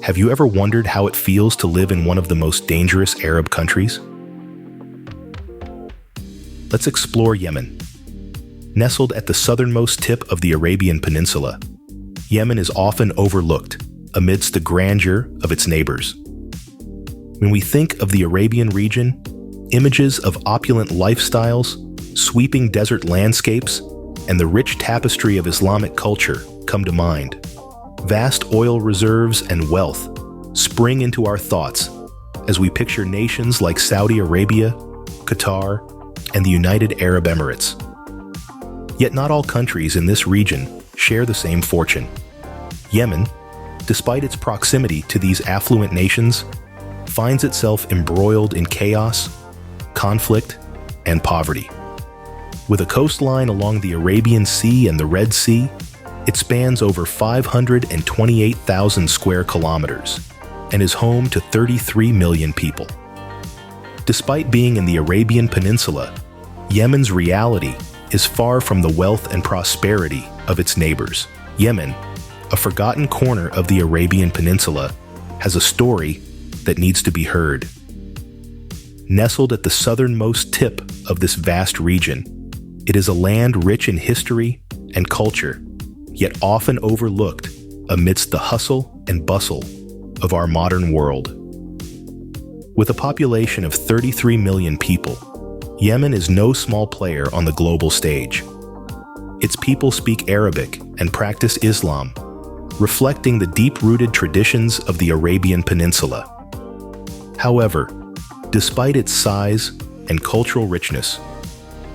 Have you ever wondered how it feels to live in one of the most dangerous Arab countries? Let's explore Yemen. Nestled at the southernmost tip of the Arabian Peninsula, Yemen is often overlooked amidst the grandeur of its neighbors. When we think of the Arabian region, images of opulent lifestyles, sweeping desert landscapes, and the rich tapestry of Islamic culture come to mind. Vast oil reserves and wealth spring into our thoughts as we picture nations like Saudi Arabia, Qatar, and the United Arab Emirates. Yet not all countries in this region share the same fortune. Yemen, despite its proximity to these affluent nations, finds itself embroiled in chaos, conflict, and poverty. With a coastline along the Arabian Sea and the Red Sea, it spans over 528,000 square kilometers and is home to 33 million people. Despite being in the Arabian Peninsula, Yemen's reality is far from the wealth and prosperity of its neighbors. Yemen, a forgotten corner of the Arabian Peninsula, has a story that needs to be heard. Nestled at the southernmost tip of this vast region, it is a land rich in history and culture, yet often overlooked amidst the hustle and bustle of our modern world. With a population of 33 million people, Yemen is no small player on the global stage. Its people speak Arabic and practice Islam, reflecting the deep-rooted traditions of the Arabian Peninsula. However, despite its size and cultural richness,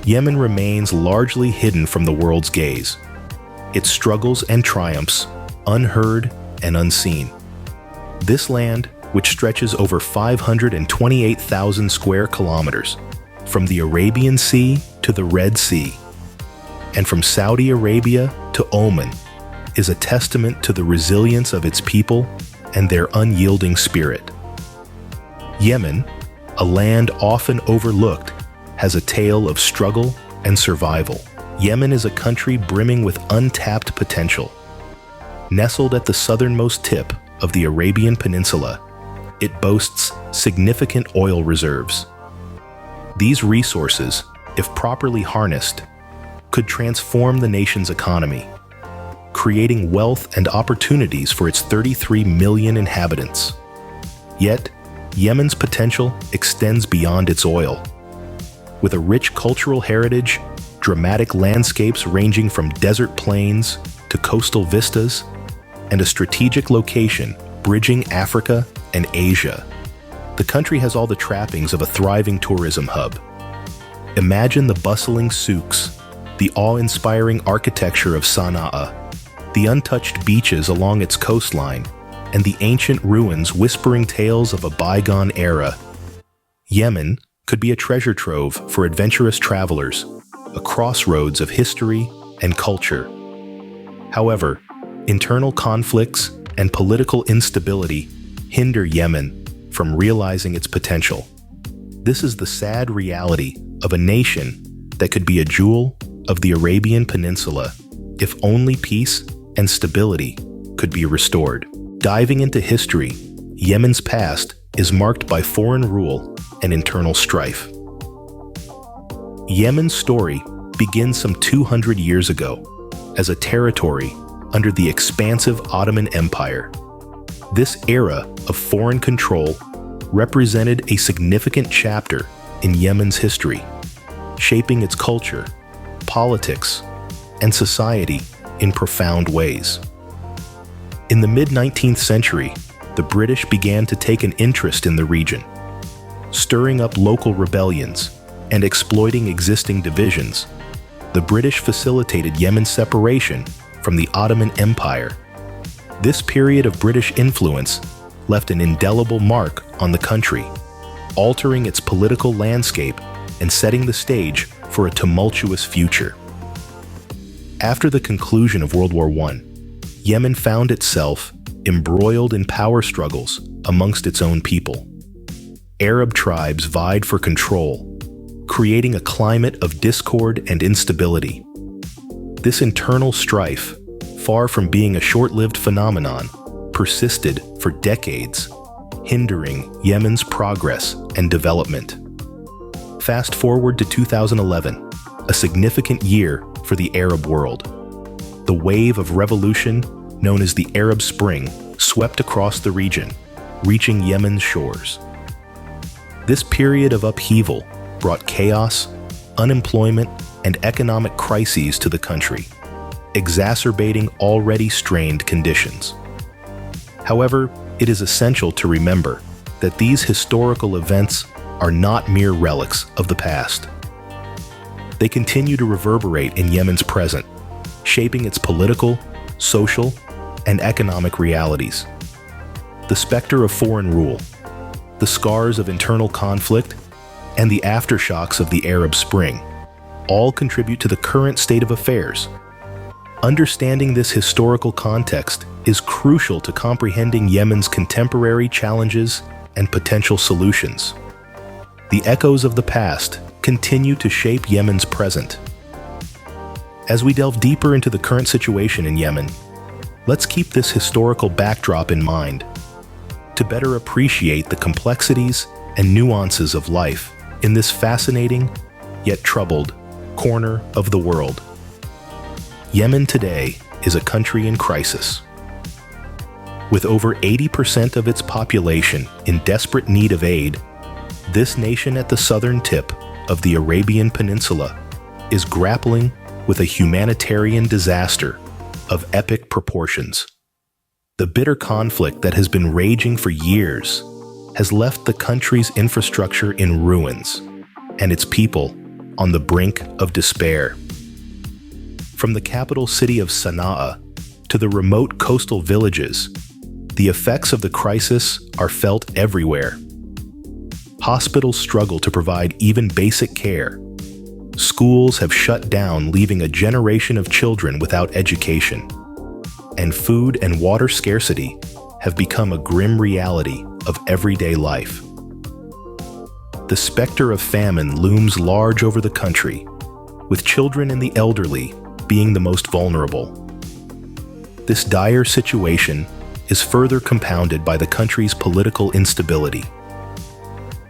Yemen remains largely hidden from the world's gaze, its struggles and triumphs unheard and unseen. This land, which stretches over 528,000 square kilometers, from the Arabian Sea to the Red Sea, and from Saudi Arabia to Oman, is a testament to the resilience of its people and their unyielding spirit. Yemen, a land often overlooked, has a tale of struggle and survival. Yemen is a country brimming with untapped potential. Nestled at the southernmost tip of the Arabian Peninsula, it boasts significant oil reserves. These resources, if properly harnessed, could transform the nation's economy, creating wealth and opportunities for its 33 million inhabitants. Yet, Yemen's potential extends beyond its oil. With a rich cultural heritage, dramatic landscapes ranging from desert plains to coastal vistas, and a strategic location bridging Africa and Asia, the country has all the trappings of a thriving tourism hub. Imagine the bustling souks, the awe-inspiring architecture of Sana'a, the untouched beaches along its coastline, and the ancient ruins whispering tales of a bygone era. Yemen could be a treasure trove for adventurous travelers, a crossroads of history and culture. However, internal conflicts and political instability hinder Yemen from realizing its potential. This is the sad reality of a nation that could be a jewel of the Arabian Peninsula if only peace and stability could be restored. Diving into history, Yemen's past is marked by foreign rule and internal strife. Yemen's story begins some 200 years ago as a territory under the expansive Ottoman Empire. This era of foreign control represented a significant chapter in Yemen's history, shaping its culture, politics, and society in profound ways. In the mid-19th century, the British began to take an interest in the region, stirring up local rebellions and exploiting existing divisions. The British facilitated Yemen's separation from the Ottoman Empire. This period of British influence left an indelible mark on the country, altering its political landscape and setting the stage for a tumultuous future. After the conclusion of World War I, Yemen found itself embroiled in power struggles amongst its own people. Arab tribes vied for control, creating a climate of discord and instability. This internal strife, far from being a short-lived phenomenon, persisted for decades, hindering Yemen's progress and development. Fast forward to 2011, a significant year for the Arab world. The wave of revolution, known as the Arab Spring, swept across the region, reaching Yemen's shores. This period of upheaval brought chaos, unemployment, and economic crises to the country, exacerbating already strained conditions. However, it is essential to remember that these historical events are not mere relics of the past. They continue to reverberate in Yemen's present, shaping its political, social, and economic realities. The specter of foreign rule, the scars of internal conflict, and the aftershocks of the Arab Spring all contribute to the current state of affairs. Understanding this historical context is crucial to comprehending Yemen's contemporary challenges and potential solutions. The echoes of the past continue to shape Yemen's present. As we delve deeper into the current situation in Yemen, let's keep this historical backdrop in mind to better appreciate the complexities and nuances of life in this fascinating, yet troubled, corner of the world. Yemen today is a country in crisis. With over 80% of its population in desperate need of aid, this nation at the southern tip of the Arabian Peninsula is grappling with a humanitarian disaster of epic proportions. The bitter conflict that has been raging for years has left the country's infrastructure in ruins and its people on the brink of despair. From the capital city of Sana'a to the remote coastal villages, the effects of the crisis are felt everywhere. Hospitals struggle to provide even basic care. Schools have shut down, leaving a generation of children without education. And food and water scarcity have become a grim reality of everyday life. The specter of famine looms large over the country, with children and the elderly being the most vulnerable. This dire situation is further compounded by the country's political instability.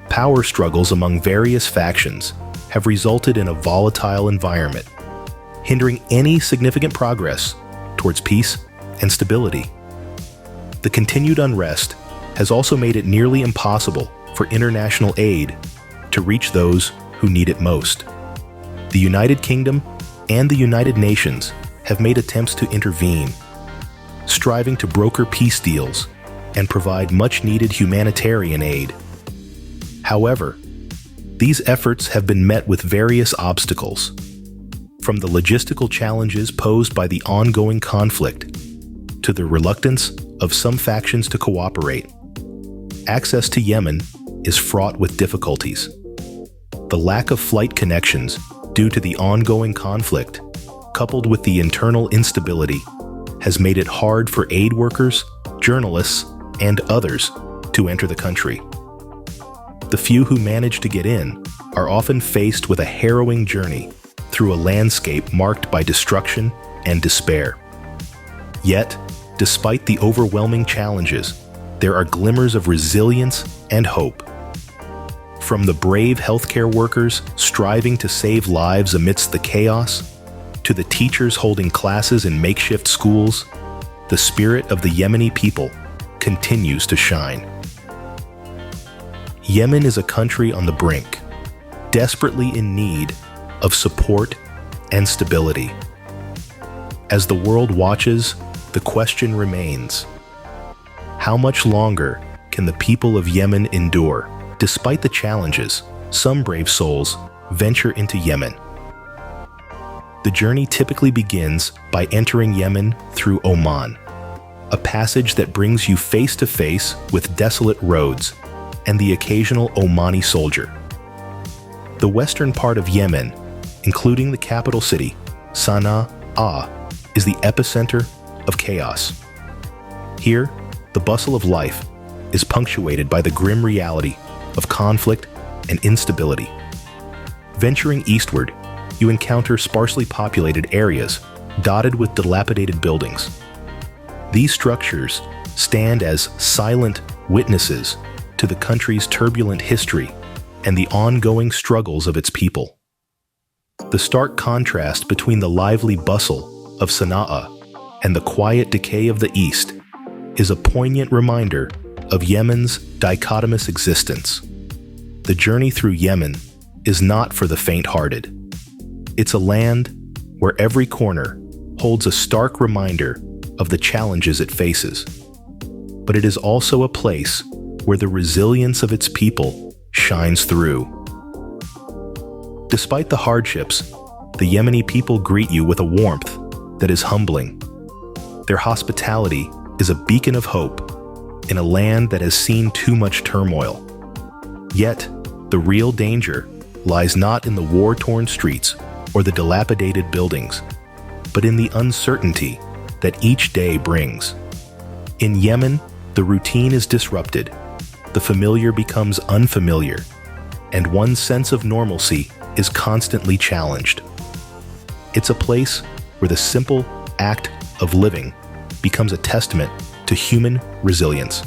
Power struggles among various factions have resulted in a volatile environment, hindering any significant progress towards peace and stability. The continued unrest has also made it nearly impossible for international aid to reach those who need it most. The United Kingdom and the United Nations have made attempts to intervene, striving to broker peace deals and provide much-needed humanitarian aid. However, these efforts have been met with various obstacles, from the logistical challenges posed by the ongoing conflict to the reluctance of some factions to cooperate. Access to Yemen is fraught with difficulties. The lack of flight connections due to the ongoing conflict, coupled with the internal instability, has made it hard for aid workers, journalists, and others to enter the country. The few who manage to get in are often faced with a harrowing journey through a landscape marked by destruction and despair. Yet, despite the overwhelming challenges, there are glimmers of resilience and hope. From the brave healthcare workers striving to save lives amidst the chaos, to the teachers holding classes in makeshift schools, the spirit of the Yemeni people continues to shine. Yemen is a country on the brink, desperately in need of support and stability. As the world watches, the question remains: how much longer can the people of Yemen endure? Despite the challenges, some brave souls venture into Yemen. The journey typically begins by entering Yemen through Oman, a passage that brings you face to face with desolate roads and the occasional Omani soldier. The western part of Yemen, including the capital city, Sana'a, is the epicenter of chaos. Here, the bustle of life is punctuated by the grim reality of conflict and instability. Venturing eastward, you encounter sparsely populated areas dotted with dilapidated buildings. These structures stand as silent witnesses to the country's turbulent history and the ongoing struggles of its people. The stark contrast between the lively bustle of Sana'a and the quiet decay of the East is a poignant reminder of Yemen's dichotomous existence. The journey through Yemen is not for the faint-hearted. It's a land where every corner holds a stark reminder of the challenges it faces. But it is also a place where the resilience of its people shines through. Despite the hardships, the Yemeni people greet you with a warmth that is humbling. Their hospitality is a beacon of hope in a land that has seen too much turmoil. Yet, the real danger lies not in the war-torn streets or the dilapidated buildings, but in the uncertainty that each day brings. In Yemen, the routine is disrupted, the familiar becomes unfamiliar, and one's sense of normalcy is constantly challenged. It's a place where the simple act of living becomes a testament to human resilience.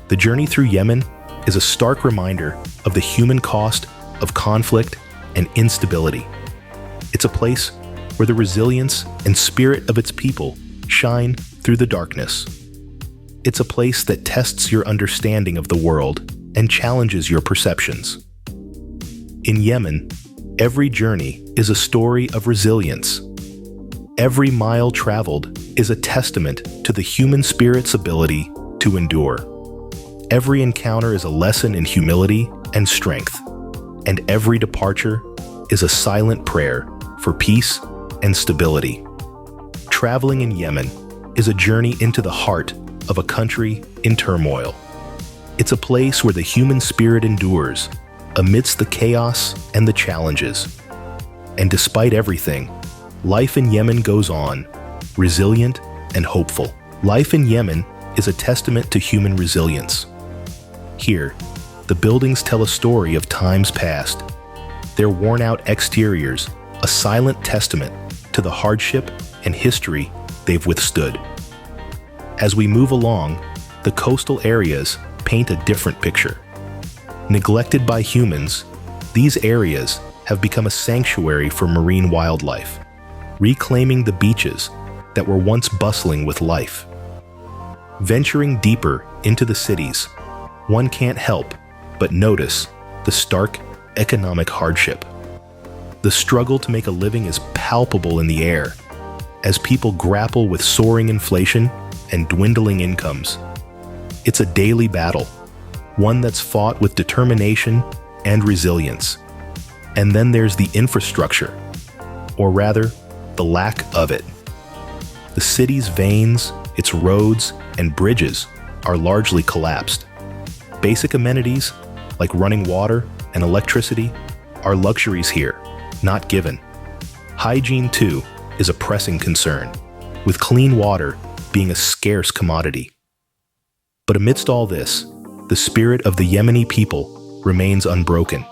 The journey through Yemen is a stark reminder of the human cost of conflict and instability. It's a place where the resilience and spirit of its people shine through the darkness. It's a place that tests your understanding of the world and challenges your perceptions. In Yemen, every journey is a story of resilience. Every mile traveled is a testament to the human spirit's ability to endure. Every encounter is a lesson in humility and strength, and every departure is a silent prayer for peace and stability. Traveling in Yemen is a journey into the heart of a country in turmoil. It's a place where the human spirit endures amidst the chaos and the challenges. And despite everything, life in Yemen goes on, resilient and hopeful. Life in Yemen is a testament to human resilience. Here, the buildings tell a story of times past, their worn-out exteriors a silent testament to the hardship and history they've withstood. As we move along, the coastal areas paint a different picture. Neglected by humans, these areas have become a sanctuary for marine wildlife, reclaiming the beaches that were once bustling with life. Venturing deeper into the cities, one can't help but notice the stark economic hardship. The struggle to make a living is palpable in the air as people grapple with soaring inflation and dwindling incomes. It's a daily battle, one that's fought with determination and resilience. And then there's the infrastructure, or rather, the lack of it. The city's veins, its roads, and bridges are largely collapsed. Basic amenities, like running water and electricity, are luxuries here, not given. Hygiene, too, is a pressing concern, with clean water being a scarce commodity. But amidst all this, the spirit of the Yemeni people remains unbroken.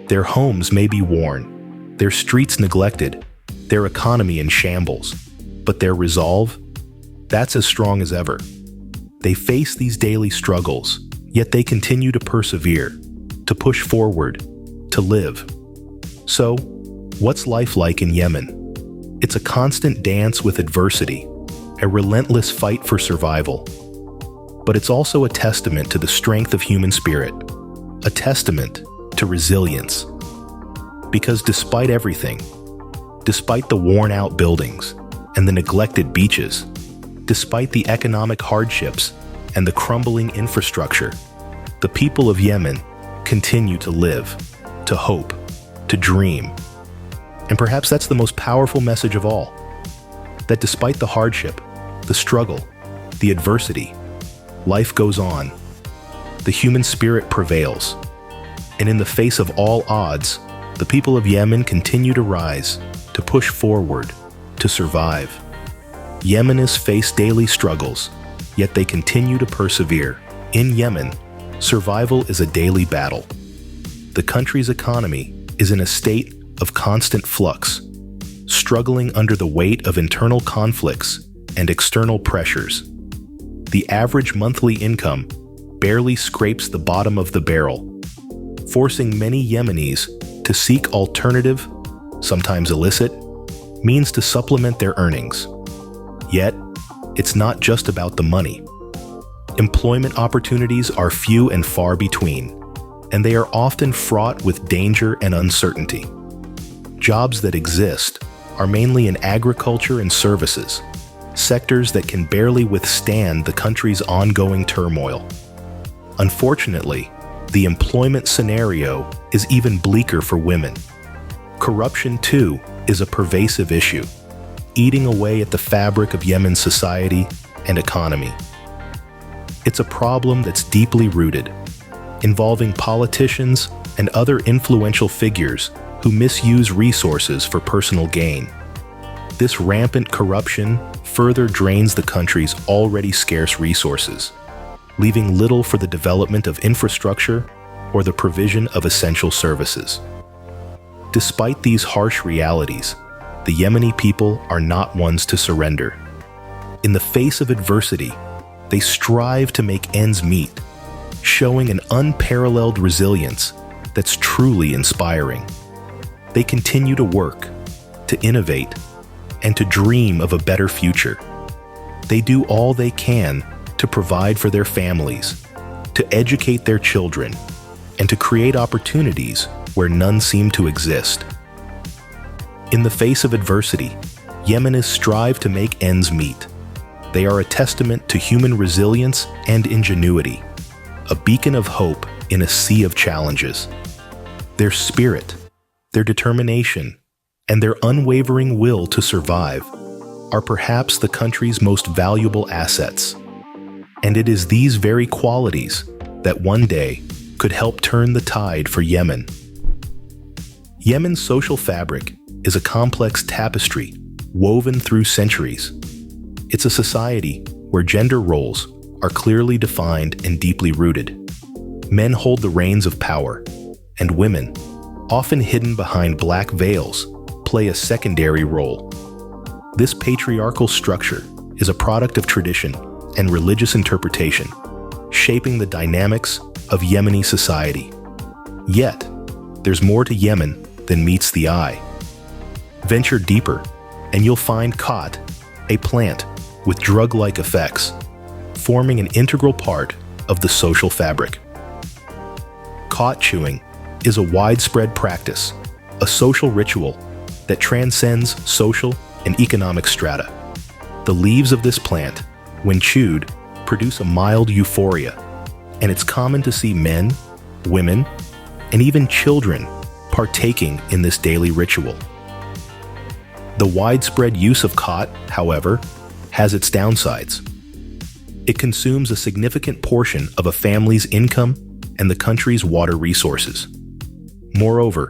Their homes may be worn, their streets neglected, their economy in shambles, but their resolve, that's as strong as ever. They face these daily struggles, yet they continue to persevere, to push forward, to live. So, what's life like in Yemen? It's a constant dance with adversity, a relentless fight for survival. But it's also a testament to the strength of human spirit, a testament to resilience. Because despite everything, despite the worn-out buildings and the neglected beaches, despite the economic hardships and the crumbling infrastructure, the people of Yemen continue to live, to hope, to dream. And perhaps that's the most powerful message of all, that despite the hardship, the struggle, the adversity, life goes on. The human spirit prevails. And in the face of all odds, the people of Yemen continue to rise, to push forward, to survive. Yemenis face daily struggles, yet they continue to persevere. In Yemen, survival is a daily battle. The country's economy is in a state of constant flux, struggling under the weight of internal conflicts and external pressures. the average monthly income barely scrapes the bottom of the barrel, forcing many Yemenis to seek alternative, sometimes illicit, means to supplement their earnings. Yet, it's not just about the money. Employment opportunities are few and far between, and they are often fraught with danger and uncertainty. Jobs that exist are mainly in agriculture and services, sectors that can barely withstand the country's ongoing turmoil. Unfortunately, the employment scenario is even bleaker for women. Corruption, too, is a pervasive issue, eating away at the fabric of Yemen's society and economy. It's a problem that's deeply rooted, involving politicians and other influential figures who misuse resources for personal gain. This rampant corruption further drains the country's already scarce resources, leaving little for the development of infrastructure or the provision of essential services. Despite these harsh realities, the Yemeni people are not ones to surrender. In the face of adversity, they strive to make ends meet, showing an unparalleled resilience that's truly inspiring. They continue to work, to innovate, and to dream of a better future. They do all they can to provide for their families, to educate their children, and to create opportunities where none seem to exist. In the face of adversity, Yemenis strive to make ends meet. They are a testament to human resilience and ingenuity, a beacon of hope in a sea of challenges. Their spirit, their determination, and their unwavering will to survive are perhaps the country's most valuable assets. And it is these very qualities that one day could help turn the tide for Yemen. Yemen's social fabric is a complex tapestry woven through centuries. It's a society where gender roles are clearly defined and deeply rooted. Men hold the reins of power, and women, often hidden behind black veils, play a secondary role. This patriarchal structure is a product of tradition and religious interpretation, shaping the dynamics of Yemeni society. Yet, there's more to Yemen than meets the eye. Venture deeper, and you'll find khat, a plant with drug-like effects, forming an integral part of the social fabric. Khat chewing is a widespread practice, a social ritual that transcends social and economic strata. The leaves of this plant, when chewed, produce a mild euphoria, and it's common to see men, women, and even children partaking in this daily ritual. The widespread use of khat, however, has its downsides. It consumes a significant portion of a family's income and the country's water resources. Moreover,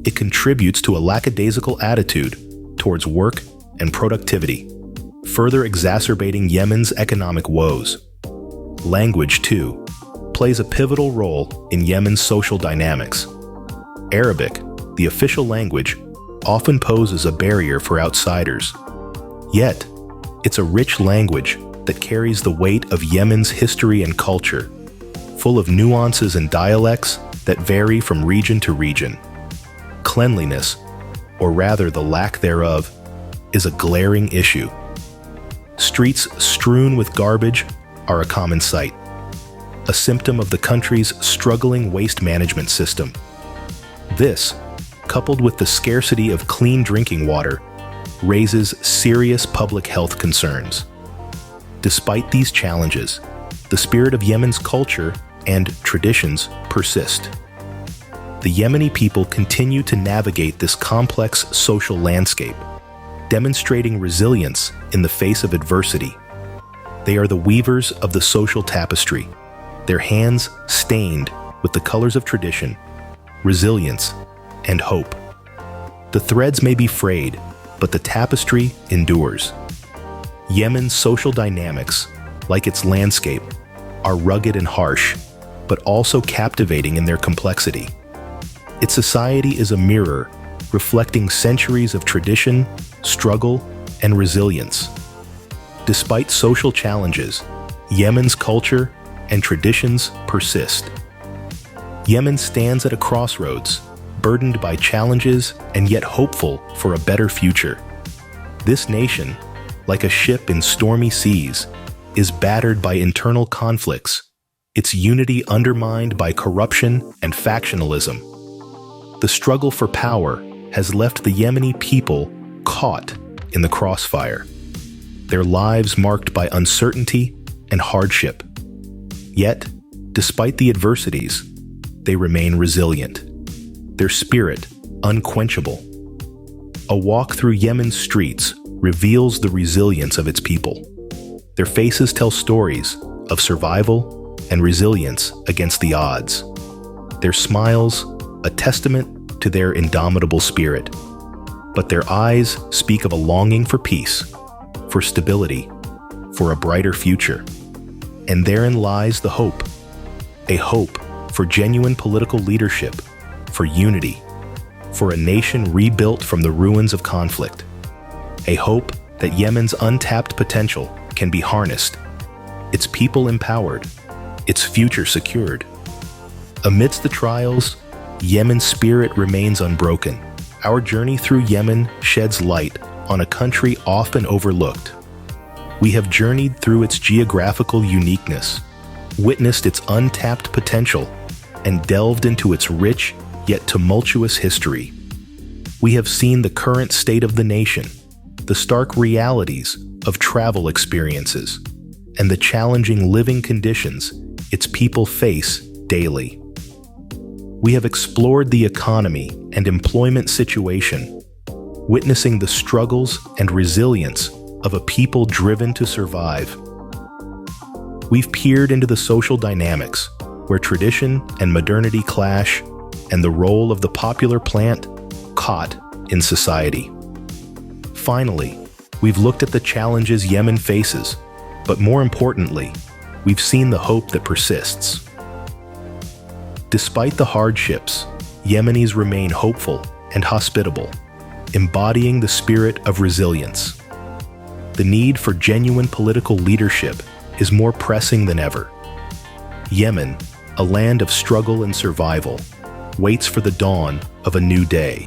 it contributes to a lackadaisical attitude towards work and productivity, further exacerbating Yemen's economic woes. Language, too, plays a pivotal role in Yemen's social dynamics. Arabic, the official language, often poses a barrier for outsiders. Yet, it's a rich language that carries the weight of Yemen's history and culture, full of nuances and dialects that vary from region to region. Cleanliness, or rather the lack thereof, is a glaring issue. Streets strewn with garbage are a common sight, a symptom of the country's struggling waste management system. This, coupled with the scarcity of clean drinking water, raises serious public health concerns. Despite these challenges, the spirit of Yemen's culture and traditions persist. The Yemeni people continue to navigate this complex social landscape, demonstrating resilience in the face of adversity. They are the weavers of the social tapestry, their hands stained with the colors of tradition, resilience, and hope. The threads may be frayed, but the tapestry endures. Yemen's social dynamics, like its landscape, are rugged and harsh, but also captivating in their complexity. Its society is a mirror, reflecting centuries of tradition, struggle, and resilience. Despite social challenges, Yemen's culture and traditions persist. Yemen stands at a crossroads, burdened by challenges and yet hopeful for a better future. This nation, like a ship in stormy seas, is battered by internal conflicts, its unity undermined by corruption and factionalism. The struggle for power has left the Yemeni people caught in the crossfire, their lives marked by uncertainty and hardship. Yet, despite the adversities, they remain resilient, their spirit unquenchable. A walk through Yemen's streets reveals the resilience of its people. Their faces tell stories of survival and resilience against the odds. Their smiles, a testament to their indomitable spirit. But their eyes speak of a longing for peace, for stability, for a brighter future. And therein lies the hope. A hope for genuine political leadership, for unity, for a nation rebuilt from the ruins of conflict. A hope that Yemen's untapped potential can be harnessed, its people empowered, its future secured. Amidst the trials, Yemen's spirit remains unbroken. Our journey through Yemen sheds light on a country often overlooked. We have journeyed through its geographical uniqueness, witnessed its untapped potential, and delved into its rich yet tumultuous history. We have seen the current state of the nation, the stark realities of travel experiences, and the challenging living conditions its people face daily. We have explored the economy and employment situation, witnessing the struggles and resilience of a people driven to survive. We've peered into the social dynamics where tradition and modernity clash, and the role of the popular plant caught in society. Finally, we've looked at the challenges Yemen faces, but more importantly, we've seen the hope that persists. Despite the hardships, Yemenis remain hopeful and hospitable, embodying the spirit of resilience. The need for genuine political leadership is more pressing than ever. Yemen, a land of struggle and survival, waits for the dawn of a new day.